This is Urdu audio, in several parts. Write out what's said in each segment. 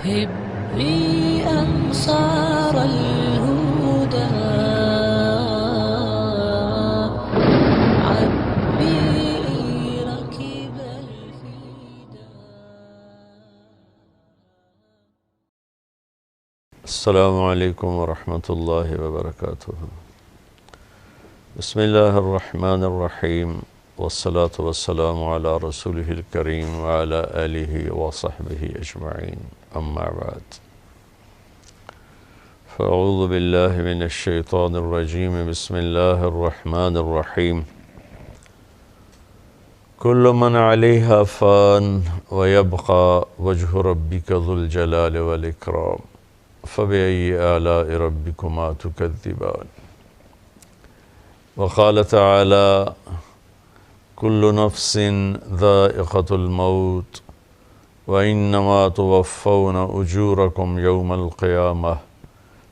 هب لي أنصار الهدى عبي ركب الفدا. السلام عليكم ورحمة الله وبركاته. بسم الله الرحمن الرحيم والصلاة والسلام على رسوله الكريم وعلى آله وصحبه أجمعين، أما بعد، فأعوذ بالله من الشيطان الرجيم. بسم الله الرحمن الرحيم. كل من عليها فان ويبقى وجه ربك ذو الجلال والإكرام فبأي آلاء ربكما تكذبان. وقال تعالى: كل نفس ذائقة الموت وإنما توفون أجوركم يوم القيامة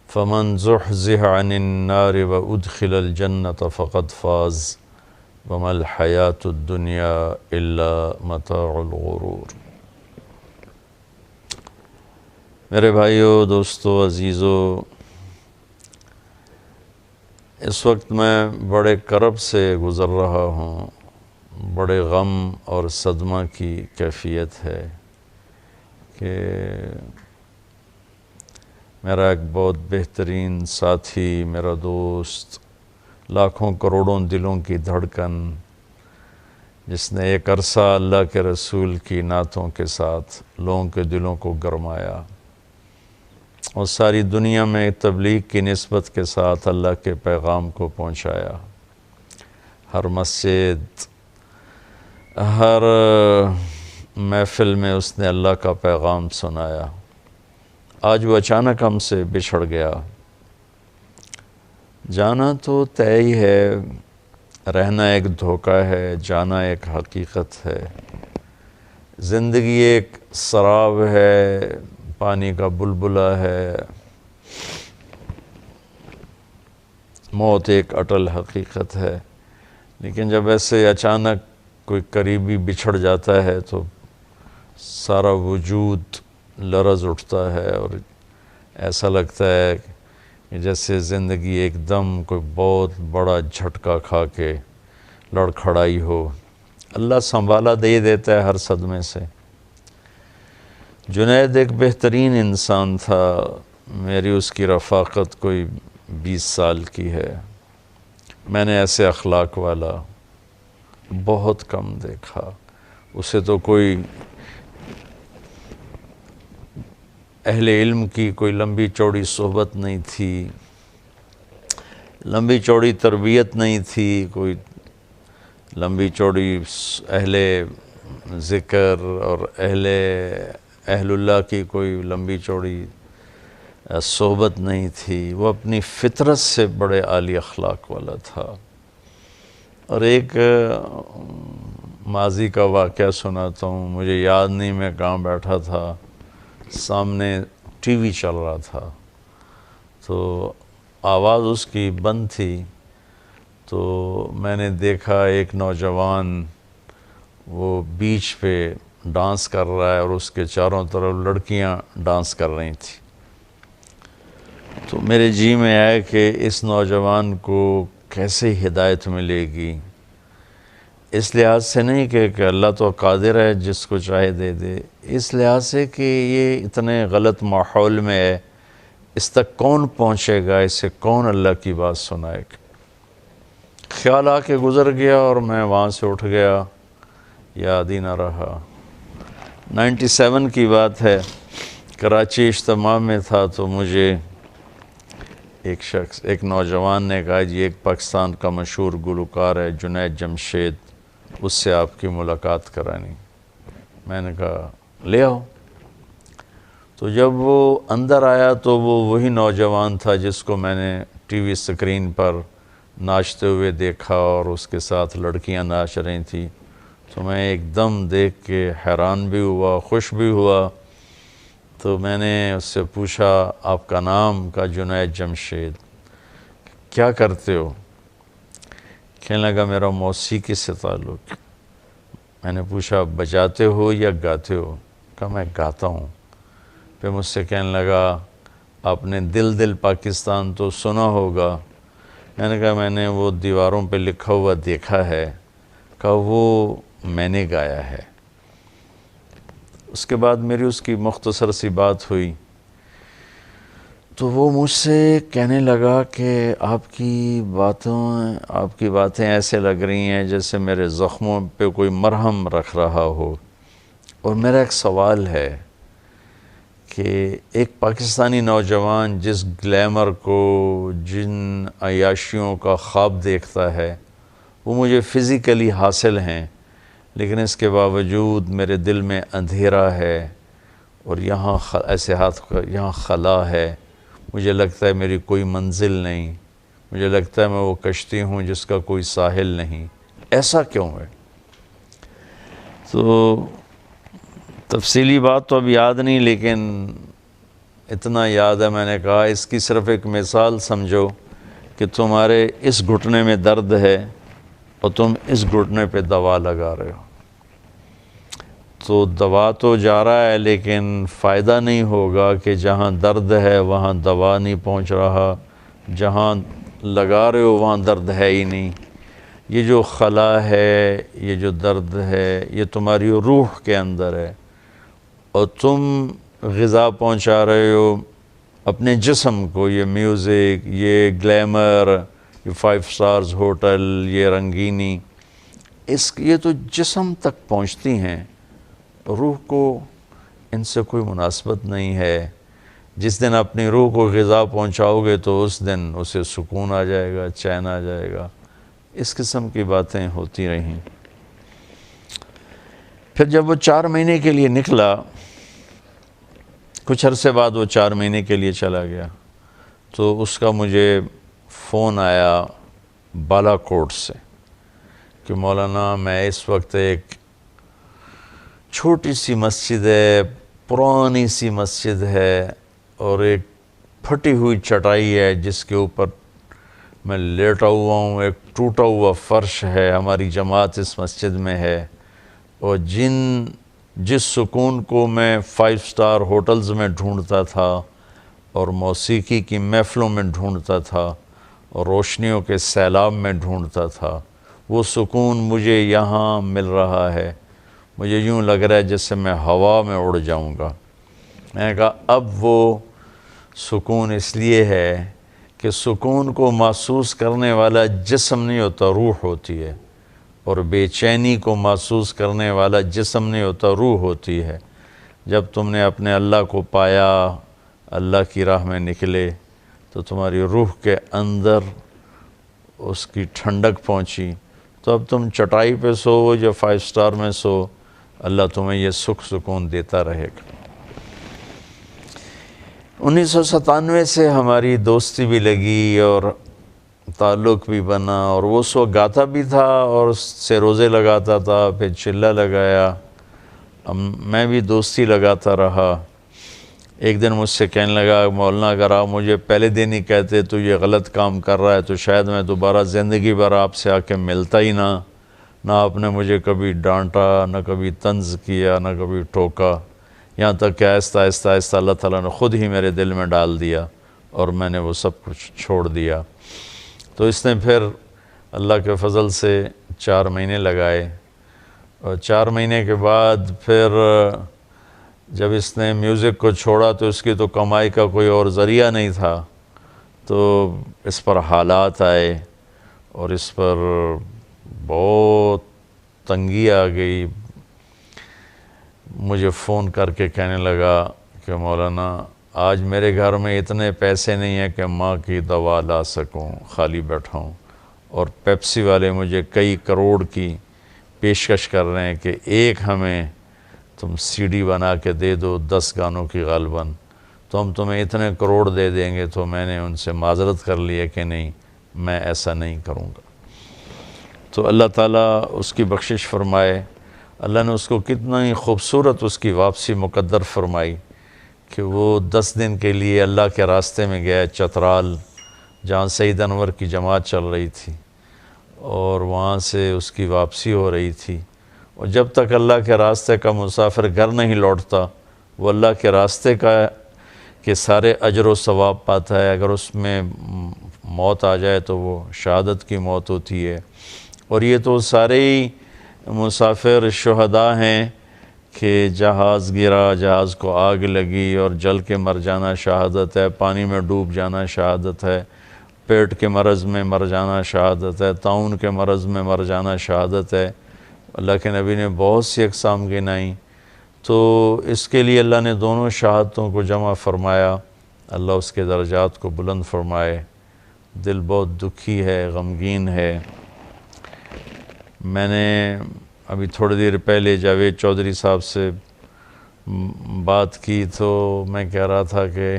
فمن زحزح عن النار وأدخل الجنة فقد فاز وما الحياة الدنيا إلا متاع الغرور. میرے بھائیو، دوستو، عزیزو، اس وقت میں بڑے کرب سے گزر رہا ہوں. بڑے غم اور صدمہ کی کیفیت ہے کہ میرا ایک بہت بہترین ساتھی، میرا دوست، لاکھوں کروڑوں دلوں کی دھڑکن، جس نے ایک عرصہ اللہ کے رسول کی نعتوں کے ساتھ لوگوں کے دلوں کو گرمایا اور ساری دنیا میں تبلیغ کی نسبت کے ساتھ اللہ کے پیغام کو پہنچایا. ہر مسجد، ہر محفل میں اس نے اللہ کا پیغام سنایا. آج وہ اچانک ہم سے بچھڑ گیا. جانا تو طے ہی ہے، رہنا ایک دھوکہ ہے، جانا ایک حقیقت ہے. زندگی ایک سراب ہے، پانی کا بلبلہ ہے. موت ایک اٹل حقیقت ہے. لیکن جب ایسے اچانک کوئی قریبی بچھڑ جاتا ہے تو سارا وجود لرز اٹھتا ہے اور ایسا لگتا ہے کہ جیسے زندگی ایک دم کوئی بہت بڑا جھٹکا کھا کے لڑکھڑائی ہو. اللہ سنبھالا دے دیتا ہے ہر صدمے سے. جنید ایک بہترین انسان تھا. میری اس کی رفاقت کوئی 20 سال کی ہے. میں نے ایسے اخلاق والا بہت کم دیکھا. اسے تو کوئی اہل علم کی کوئی لمبی چوڑی صحبت نہیں تھی، لمبی چوڑی تربیت نہیں تھی، کوئی لمبی چوڑی اہل ذکر اور اہل اللہ کی کوئی لمبی چوڑی صحبت نہیں تھی. وہ اپنی فطرت سے بڑے عالی اخلاق والا تھا. اور ایک ماضی کا واقعہ سناتا ہوں. مجھے یاد نہیں میں کہاں بیٹھا تھا، سامنے ٹی وی چل رہا تھا تو آواز اس کی بند تھی. تو میں نے دیکھا ایک نوجوان وہ بیچ پہ ڈانس کر رہا ہے اور اس کے چاروں طرف لڑکیاں ڈانس کر رہی تھیں. تو میرے جی میں آیا کہ اس نوجوان کو کیسے ہدایت ملے گی. اس لحاظ سے نہیں کہ اللہ تو قادر ہے جس کو چاہے دے دے، اس لحاظ سے کہ یہ اتنے غلط ماحول میں ہے، اس تک کون پہنچے گا، اسے کون اللہ کی بات سنائے گا. خیال آ کے گزر گیا اور میں وہاں سے اٹھ گیا، یاد ہی نہ رہا. 97 کی بات ہے. کراچی اجتماع میں تھا تو مجھے ایک نوجوان نے کہا جی ایک پاکستان کا مشہور گلوکار ہے جنید جمشید، اس سے آپ کی ملاقات کرانی. میں نے کہا لے آؤ. تو جب وہ اندر آیا تو وہ وہی نوجوان تھا جس کو میں نے ٹی وی سکرین پر ناچتے ہوئے دیکھا اور اس کے ساتھ لڑکیاں ناچ رہی تھیں. تو میں ایک دم دیکھ کے حیران بھی ہوا، خوش بھی ہوا. تو میں نے اس سے پوچھا آپ کا نام؟ کا جنید جمشید. کیا کرتے ہو؟ کہنے لگا میرا موسیقی سے تعلق. میں نے پوچھا بجاتے ہو یا گاتے ہو؟ کہا میں گاتا ہوں. پھر مجھ سے کہنے لگا آپ نے دل دل پاکستان تو سنا ہوگا. میں نے کہا میں نے وہ دیواروں پہ لکھا ہوا دیکھا ہے. کہا وہ میں نے گایا ہے. اس کے بعد میری اس کی مختصر سی بات ہوئی تو وہ مجھ سے کہنے لگا کہ آپ کی باتیں ایسے لگ رہی ہیں جیسے میرے زخموں پہ کوئی مرہم رکھ رہا ہو. اور میرا ایک سوال ہے کہ ایک پاکستانی نوجوان جس گلیمر کو، جن عیاشیوں کا خواب دیکھتا ہے وہ مجھے فزیکلی حاصل ہیں، لیکن اس کے باوجود میرے دل میں اندھیرا ہے اور یہاں ایسے ہاتھ یہاں خلا ہے. مجھے لگتا ہے میری کوئی منزل نہیں. مجھے لگتا ہے میں وہ کشتی ہوں جس کا کوئی ساحل نہیں. ایسا کیوں ہے؟ تو تفصیلی بات تو اب یاد نہیں، لیکن اتنا یاد ہے میں نے کہا اس کی صرف ایک مثال سمجھو کہ تمہارے اس گھٹنے میں درد ہے اور تم اس گھٹنے پہ دوا لگا رہے ہو. تو دوا تو جا رہا ہے لیکن فائدہ نہیں ہوگا کہ جہاں درد ہے وہاں دوا نہیں پہنچ رہا، جہاں لگا رہے ہو وہاں درد ہے ہی نہیں. یہ جو خلا ہے، یہ جو درد ہے، یہ تمہاری روح کے اندر ہے اور تم غذا پہنچا رہے ہو اپنے جسم کو. یہ میوزک، یہ گلیمر، یہ 5 سٹارز ہوٹل، یہ رنگینی، یہ تو جسم تک پہنچتی ہیں. روح کو ان سے کوئی مناسبت نہیں ہے. جس دن اپنی روح کو غذا پہنچاؤ گے تو اس دن اسے سکون آ جائے گا، چین آ جائے گا. اس قسم کی باتیں ہوتی رہیں. پھر جب وہ 4 مہینے کے لیے نکلا، کچھ عرصے بعد وہ 4 مہینے کے لیے چلا گیا، تو اس کا مجھے فون آیا بالا کوٹ سے کہ مولانا میں اس وقت ایک چھوٹی سی مسجد ہے، پرانی سی مسجد ہے اور ایک پھٹی ہوئی چٹائی ہے جس کے اوپر میں لیٹا ہوا ہوں. ایک ٹوٹا ہوا فرش ہے. ہماری جماعت اس مسجد میں ہے اور جس سکون کو میں 5 سٹار ہوٹلز میں ڈھونڈتا تھا اور موسیقی کی محفلوں میں ڈھونڈتا تھا اور روشنیوں کے سیلاب میں ڈھونڈتا تھا، وہ سکون مجھے یہاں مل رہا ہے. مجھے یوں لگ رہا ہے جیسے میں ہوا میں اڑ جاؤں گا. میں نے کہا اب وہ سکون اس لیے ہے کہ سکون کو محسوس کرنے والا جسم نہیں ہوتا، روح ہوتی ہے. اور بے چینی کو محسوس کرنے والا جسم نہیں ہوتا، روح ہوتی ہے. جب تم نے اپنے اللہ کو پایا، اللہ کی راہ میں نکلے، تو تمہاری روح کے اندر اس کی ٹھنڈک پہنچی. تو اب تم چٹائی پہ سو یا 5 سٹار میں سو، اللہ تمہیں یہ سکون دیتا رہے گا. 1997 سے ہماری دوستی بھی لگی اور تعلق بھی بنا، اور وہ سو گاتا بھی تھا اور اس سے روزے لگاتا تھا. پھر چلہ لگایا، میں بھی دوستی لگاتا رہا. ایک دن مجھ سے کہنے لگا مولانا اگر آپ مجھے پہلے دن ہی کہتے تو یہ غلط کام کر رہا ہے تو شاید میں دوبارہ زندگی بھر آپ سے آ کے ملتا ہی نہ آپ نے مجھے کبھی ڈانٹا، نہ کبھی طنز کیا، نہ کبھی ٹوکا. یہاں تک کہ آہستہ آہستہ اللہ تعالیٰ نے خود ہی میرے دل میں ڈال دیا اور میں نے وہ سب کچھ چھوڑ دیا. تو اس نے پھر اللہ کے فضل سے 4 مہینے لگائے اور 4 مہینے کے بعد پھر جب اس نے میوزک کو چھوڑا تو اس کی تو کمائی کا کوئی اور ذریعہ نہیں تھا. تو اس پر حالات آئے اور اس پر بہت تنگی آ گئی. مجھے فون کر کے کہنے لگا کہ مولانا آج میرے گھر میں اتنے پیسے نہیں ہیں کہ ماں کی دوا لا سکوں، خالی بیٹھا ہوں. اور پیپسی والے مجھے کئی کروڑ کی پیشکش کر رہے ہیں کہ ایک ہمیں تم سی ڈی بنا کے دے دو 10 گانوں کی غالباً، تو ہم تمہیں اتنے کروڑ دے دیں گے. تو میں نے ان سے معذرت کر لی ہے کہ نہیں، میں ایسا نہیں کروں گا. تو اللہ تعالیٰ اس کی بخشش فرمائے. اللہ نے اس کو کتنا ہی خوبصورت اس کی واپسی مقدر فرمائی کہ وہ 10 دن کے لیے اللہ کے راستے میں گیا چترال، جہاں سید انور کی جماعت چل رہی تھی، اور وہاں سے اس کی واپسی ہو رہی تھی. اور جب تک اللہ کے راستے کا مسافر گھر نہیں لوٹتا وہ اللہ کے راستے کا کہ سارے اجر و ثواب پاتا ہے، اگر اس میں موت آ جائے تو وہ شہادت کی موت ہوتی ہے۔ اور یہ تو سارے ہی مسافر شہداء ہیں کہ جہاز گرا، جہاز کو آگ لگی اور جل کے مر جانا شہادت ہے، پانی میں ڈوب جانا شہادت ہے، پیٹ کے مرض میں مر جانا شہادت ہے، طاعون کے مرض میں مر جانا شہادت ہے۔ اللہ کے نبی نے بہت سی اقسام گنائیں، تو اس کے لیے اللہ نے دونوں شہادتوں کو جمع فرمایا۔ اللہ اس کے درجات کو بلند فرمائے۔ دل بہت دکھی ہے، غمگین ہے۔ میں نے ابھی تھوڑی دیر پہلے جاوید چودھری صاحب سے بات کی تو میں کہہ رہا تھا کہ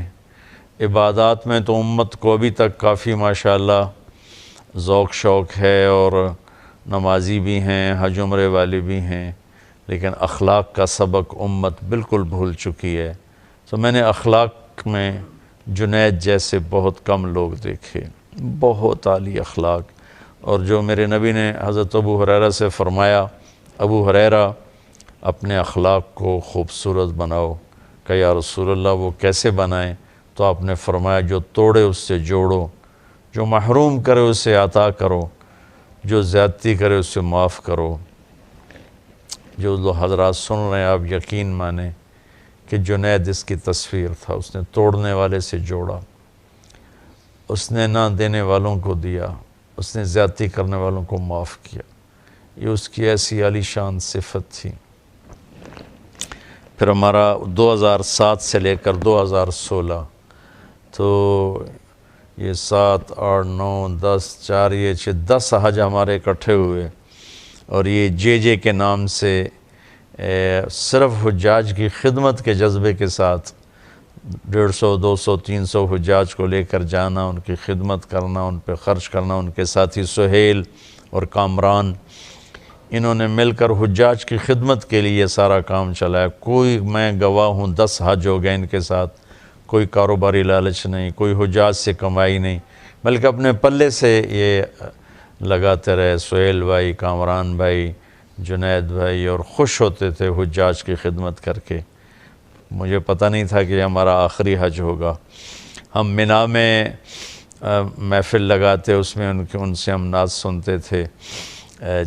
عبادات میں تو امت کو ابھی تک کافی ماشاءاللہ ذوق شوق ہے، اور نمازی بھی ہیں، حج عمرے والے بھی ہیں، لیکن اخلاق کا سبق امت بالکل بھول چکی ہے۔ تو میں نے اخلاق میں جنید جیسے بہت کم لوگ دیکھے، بہت عالی اخلاق۔ اور جو میرے نبی نے حضرت ابو ہریرہ سے فرمایا، ابو ہریرہ اپنے اخلاق کو خوبصورت بناؤ، کہ یا رسول اللہ وہ کیسے بنائیں؟ تو آپ نے فرمایا جو توڑے اس سے جوڑو، جو محروم کرے اسے عطا کرو، جو زیادتی کرے اسے معاف کرو۔ جو لوگ حضرات سن رہے ہیں آپ یقین مانیں کہ جنید اس کی تصویر تھا۔ اس نے توڑنے والے سے جوڑا، اس نے نہ دینے والوں کو دیا، اس نے زیادتی کرنے والوں کو معاف کیا۔ یہ اس کی ایسی عالی شان صفت تھی۔ پھر ہمارا 2007 سے لے کر 2016 تو یہ 7 8 9 10 4 یہ 10 حج ہمارے اکٹھے ہوئے، اور یہ جے کے نام سے صرف حجاج کی خدمت کے جذبے کے ساتھ 150 200 300 حجاج کو لے کر جانا، ان کی خدمت کرنا، ان پہ خرچ کرنا۔ ان کے ساتھی سہیل اور کامران، انہوں نے مل کر حجاج کی خدمت کے لیے سارا کام چلایا۔ کوئی، میں گواہ ہوں، 10 حج ہو گئے ان کے ساتھ، کوئی کاروباری لالچ نہیں، کوئی حجاج سے کمائی نہیں، بلکہ اپنے پلے سے یہ لگاتے رہے۔ سہیل بھائی، کامران بھائی، جنید بھائی، اور خوش ہوتے تھے حجاج کی خدمت کر کے۔ مجھے پتہ نہیں تھا کہ یہ ہمارا آخری حج ہوگا۔ ہم مینا میں محفل لگاتے، اس میں ان سے ہم نعت سنتے تھے۔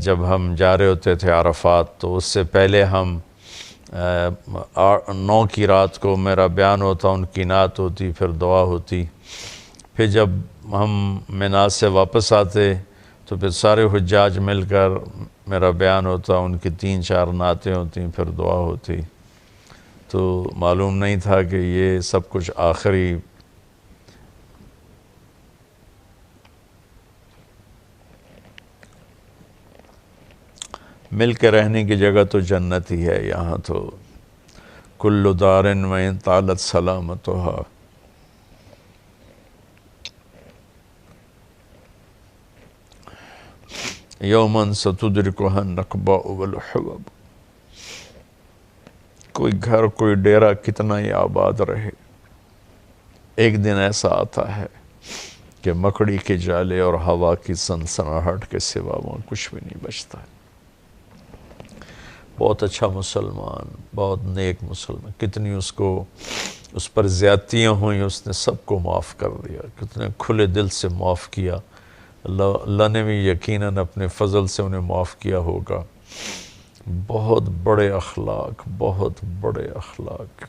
جب ہم جا رہے ہوتے تھے عرفات تو اس سے پہلے ہم 9 کی رات کو میرا بیان ہوتا، ان کی نعت ہوتی، پھر دعا ہوتی۔ پھر جب ہم مینا سے واپس آتے تو پھر سارے حجاج مل کر میرا بیان ہوتا، ان کی 3 4 نعتیں ہوتی، پھر دعا ہوتی۔ تو معلوم نہیں تھا کہ یہ سب کچھ آخری مل کے رہنے کی جگہ تو جنت ہی ہے۔ یہاں تو کل دار وإن طالت سلامتها، یوما ستدرکها النکباء والحبب۔ کوئی گھر، کوئی ڈیرہ کتنا ہی آباد رہے، ایک دن ایسا آتا ہے کہ مکڑی کے جالے اور ہوا کی سنسناہٹ کے سوا وہاں کچھ بھی نہیں بچتا ہے۔ بہت اچھا مسلمان، بہت نیک مسلمان، کتنی اس پر زیادتیاں ہوئیں، اس نے سب کو معاف کر دیا، کتنے کھلے دل سے معاف کیا۔ اللہ نے بھی یقیناً اپنے فضل سے انہیں معاف کیا ہوگا۔ بہت بڑے اخلاق، بہت بڑے اخلاق۔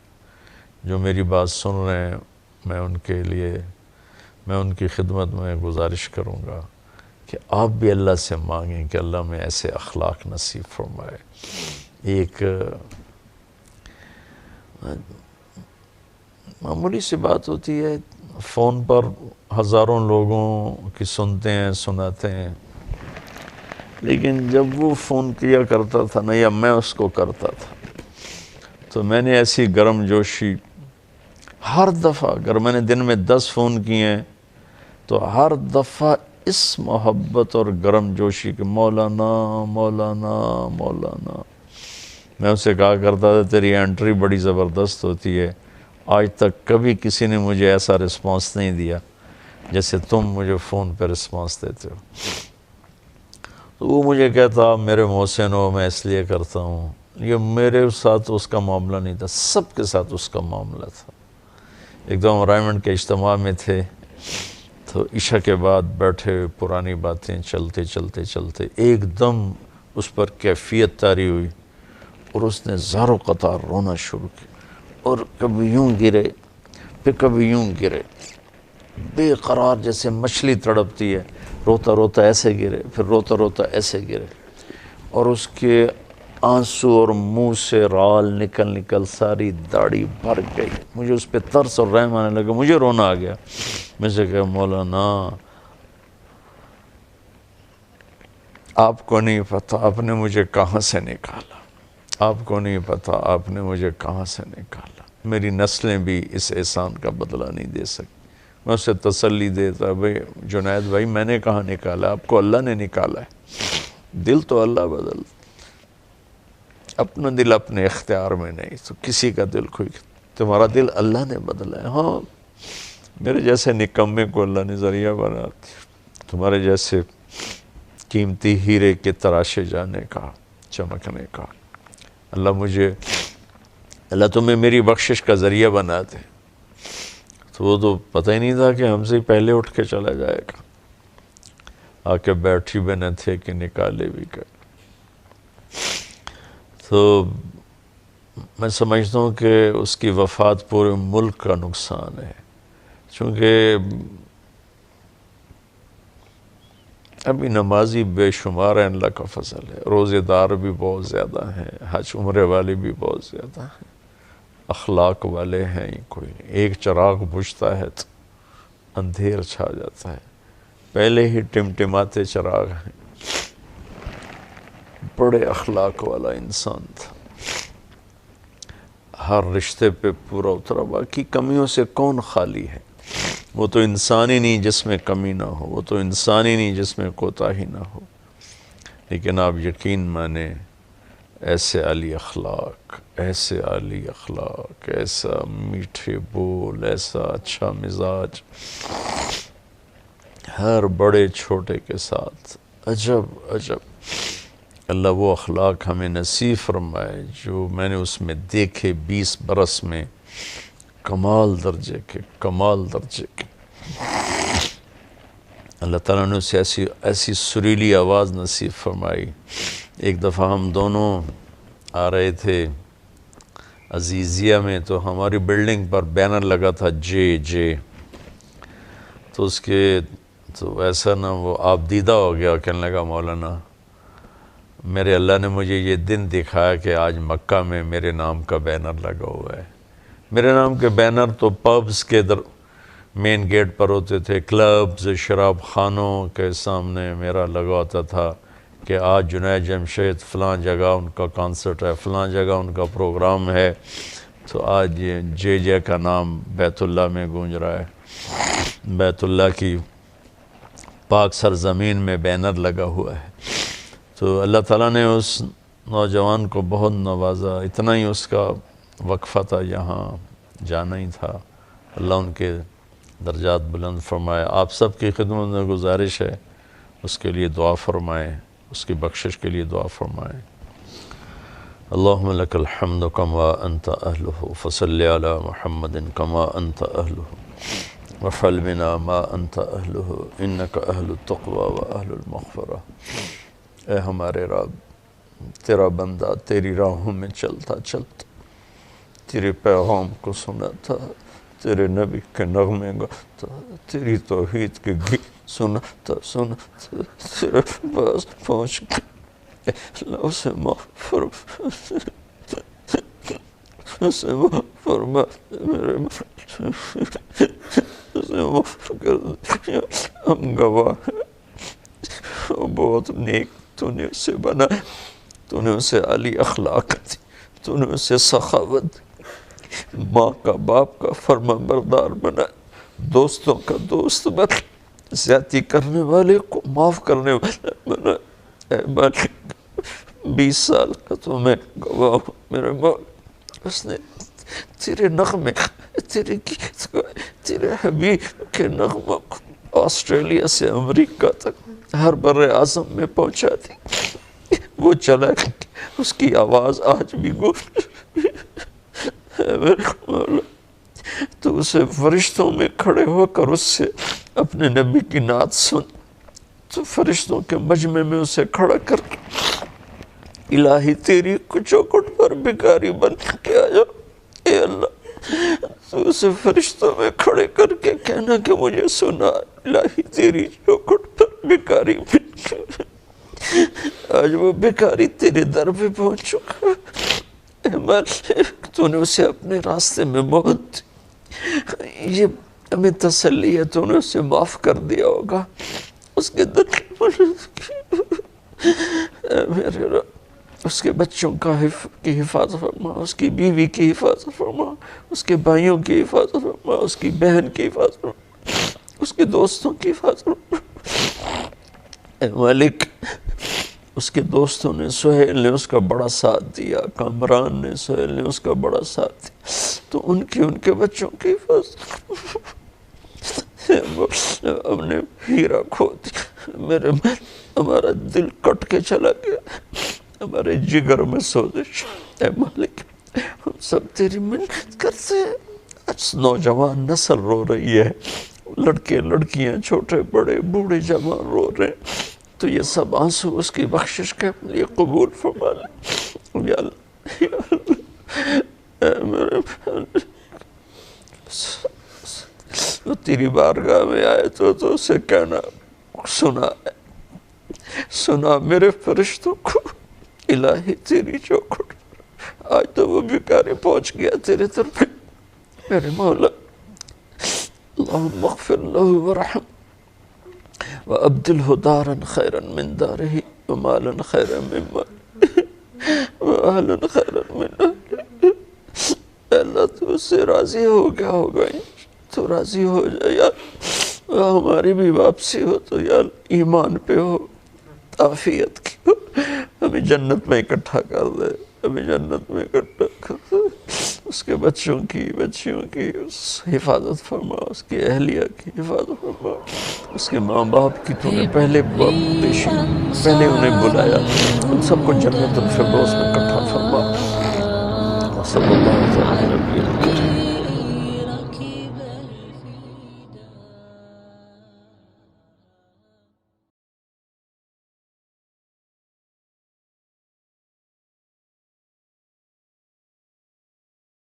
جو میری بات سن رہے ہیں، میں ان کی خدمت میں گزارش کروں گا کہ آپ بھی اللہ سے مانگیں کہ اللہ میں ایسے اخلاق نصیب فرمائے۔ ایک معمولی سی بات ہوتی ہے، فون پر ہزاروں لوگوں کی سنتے ہیں، سناتے ہیں، لیکن جب وہ فون کیا کرتا تھا نا، یا میں اس کو کرتا تھا، تو میں نے ایسی گرم جوشی ہر دفعہ، اگر میں نے دن میں 10 فون کیے ہیں تو ہر دفعہ اس محبت اور گرم جوشی کہ مولانا مولانا مولانا۔ میں اسے کہا کرتا تھا تیری انٹری بڑی زبردست ہوتی ہے، آج تک کبھی کسی نے مجھے ایسا رسپانس نہیں دیا جیسے تم مجھے فون پہ رسپانس دیتے ہو۔ تو وہ مجھے کہتا میرے محسن ہو، میں اس لیے کرتا ہوں یہ میرے ساتھ اس کا معاملہ نہیں تھا، سب کے ساتھ اس کا معاملہ تھا۔ ایک دم رائمنڈ کے اجتماع میں تھے تو عشاء کے بعد بیٹھے پرانی باتیں چلتے ایک دم اس پر کیفیت طاری ہوئی اور اس نے زارو قطار رونا شروع کیا، اور کبھی یوں گرے پھر کبھی یوں گرے، بے قرار جیسے مچھلی تڑپتی ہے، روتا روتا ایسے گرے پھر روتا روتا ایسے گرے، اور اس کے آنسو اور منہ سے رال نکل ساری داڑھی بھر گئی۔ مجھے اس پہ ترس اور رحم آنے لگا، مجھے رونا آ گیا۔ میں سے کہا مولانا آپ کو نہیں پتہ آپ نے مجھے کہاں سے نکالا، آپ کو نہیں پتہ آپ نے مجھے کہاں سے نکالا، میری نسلیں بھی اس احسان کا بدلہ نہیں دے سکی۔ میں اسے تسلی دیتا، بھائی جنید بھائی میں نے کہاں نکالا، آپ کو اللہ نے نکالا ہے، دل تو اللہ بدل، اپنا دل اپنے اختیار میں نہیں، تو کسی کا دل کوئی، تمہارا دل اللہ نے بدلا ہے۔ ہاں میرے جیسے نکمے کو اللہ نے ذریعہ بنا، تمہارے جیسے قیمتی ہیرے کے تراشے جانے کا، چمکنے کا، اللہ تمہیں میری بخشش کا ذریعہ بنا دے۔ تو وہ تو پتہ ہی نہیں تھا کہ ہم سے پہلے اٹھ کے چلا جائے گا، آ کے بیٹھی بھی نہ تھے کہ نکالے بھی کر۔ تو میں سمجھتا ہوں کہ اس کی وفات پورے ملک کا نقصان ہے، چونکہ ابھی نمازی بے شمار ہیں، اللہ کا فضل ہے، روزے دار بھی بہت زیادہ ہیں، حج عمرے والے بھی بہت زیادہ ہیں، اخلاق والے ہیں ہی کوئی نہیں۔ ایک چراغ بجھتا ہے تو اندھیر چھا جاتا ہے، پہلے ہی ٹمٹماتے چراغ ہیں۔ بڑے اخلاق والا انسان تھا، ہر رشتے پہ پورا اترا، باقی کمیوں سے کون خالی ہے؟ وہ تو انسان ہی نہیں جس میں کمی نہ ہو، وہ تو انسان ہی نہیں جس میں کوتاہی نہ ہو۔ لیکن آپ یقین مانیں ایسے عالی اخلاق، ایسے عالی اخلاق، ایسا میٹھے بول، ایسا اچھا مزاج، ہر بڑے چھوٹے کے ساتھ، عجب اللہ وہ اخلاق ہمیں نصیب فرمائے جو میں نے اس میں دیکھے 20 برس میں، کمال درجے کے۔ اللہ تعالیٰ نے اسے ایسی سریلی آواز نصیب فرمائی۔ ایک دفعہ ہم دونوں آ رہے تھے عزیزیہ میں، تو ہماری بلڈنگ پر بینر لگا تھا جے، تو اس کے تو ایسا نا وہ آپ دیدہ ہو گیا، کہنے لگا مولانا میرے اللہ نے مجھے یہ دن دکھایا کہ آج مکہ میں میرے نام کا بینر لگا ہوا ہے۔ میرے نام کے بینر تو پبز کے مین گیٹ پر ہوتے تھے، کلبز، شراب خانوں کے سامنے میرا لگا ہوتا تھا کہ آج جنید جمشید فلاں جگہ ان کا کانسرٹ ہے، فلاں جگہ ان کا پروگرام ہے، تو آج یہ جے کا نام بیت اللہ میں گونج رہا ہے، بیت اللہ کی پاک سرزمین میں بینر لگا ہوا ہے۔ تو اللہ تعالیٰ نے اس نوجوان کو بہت نوازا، اتنا ہی اس کا وقفہ تھا، یہاں جانا ہی تھا، اللہ ان کے درجات بلند فرمائے۔ آپ سب کی خدمت میں گزارش ہے اس کے لیے دعا فرمائیں، اس کی بخشش کے لیے دعا فرمائیں۔ اللہم لک الحمد کما انت اہلہ فصلی علی محمد کما انت اہلہ وفعل بنا ما انت اہلہ انک اہل التقوی و اہل المغفرہ۔ اے ہمارے رب، تیرا بندہ تیری راہوں میں چلتا تیرے پیغام کو سناتا، تیرے نبی کے نغمے گاتا، تیری توحید کے گیت سناتا تیرے پاس پہنچ گئے، اللہ اسے معاف فرما میرے اسے معاف کر دے، ہم گواہ ہیں وہ بہت نیک تو نے اسے بنایا، تو نے اسے عالی اخلاق دی، تو نے اسے سخاوت، ماں کا باپ کا فرما بردار بنایا، دوستوں کا دوست بنا، زیادتی کرنے والے کو معاف کرنے والا بنایا۔ اے مالک 20 سال کا تو میں گواہ ہوں میرے مالک، اس نے تیرے نغمے، تیرے گیت کو، تیرے حبیب کے نغمہ کو آسٹریلیا سے امریکہ تک ہر بر اعظم میں پہنچا دی۔ وہ چلا اس کی آواز آج بھی گونج اے میرے مولا تو اسے فرشتوں میں کھڑے ہو کر اس سے اپنے نبی کی نعت سن، تو فرشتوں کے مجمع میں اسے کھڑا کر الہی تیری چوکھٹ پر بھکاری بن کے آیا، اے اللہ تو اسے فرشتوں میں کھڑے کر کے کہنا کہ مجھے سنا، الہی تیری چوکھٹ پر بھکاری بن کے آج وہ بھکاری تیرے در پہ پہنچ چکا، اے مالک تو نے اسے اپنے راستے میں موت دی، یہ ہمیں تسلی ہے تو نے اسے معاف کر دیا ہوگا، اس کے در اے میرے رب اس کے بچوں کی حفاظت فرما، اس کی بیوی کی حفاظت فرما، اس کے بھائیوں کی حفاظت فرما، اس کی بہن کی حفاظت فرما، اس کے دوستوں کی حفاظت فرما، اے مالک اس کے دوستوں نے، سہیل نے اس کا بڑا ساتھ دیا، کامران نے، سہیل نے اس کا بڑا ساتھ دیا، تو ان کے بچوں کی حفاظت ہم نے ہیرا کھو دیا، میرے ہمارا دل کٹ کے چلا گیا، ہمارے جگر میں سوزش، اے مالک ہم سب تیری منت کرتے ہیں، آج نوجوان نسل رو رہی ہے، لڑکے لڑکیاں چھوٹے بڑے بوڑھے جوان رو رہے ہیں، تو یہ سب آنسو اس کی بخشش کے لیے قبول فرما لے یا اللہ، یا اللہ، اے میرے وہ تیری بارگاہ میں آئے تو اسے کہنا سنا میرے فرشتوں کو، الہی تیری چوکھٹ پر آج تو وہ بھکاری پہنچ گیا تیرے طرف، میرے مولا اللہم اغفر له ورحم وابدلہ دارا خیرا من دارہ ومالا خیرا من مالہ وآلا خیرا من اہلہ، اے اللہ تو اس سے راضی ہو گیا ہوگا، تو راضی ہو جائے یا ہماری بھی واپسی ہو تو یا ایمان پہ ہو، عافیت کی ہو، ہمیں جنت میں اکٹھا کر دے، ہمیں جنت میں اکٹھا کر دے، اس کے بچوں کی بچیوں کی حفاظت فرما، اس کی اہلیہ کی حفاظت فرما، اس کے ماں باپ کی تو نے پہلے انہیں بلایا، ان سب کو جنت الفردوس میں اکٹھا فرما، صلی اللہ علیہ وسلم۔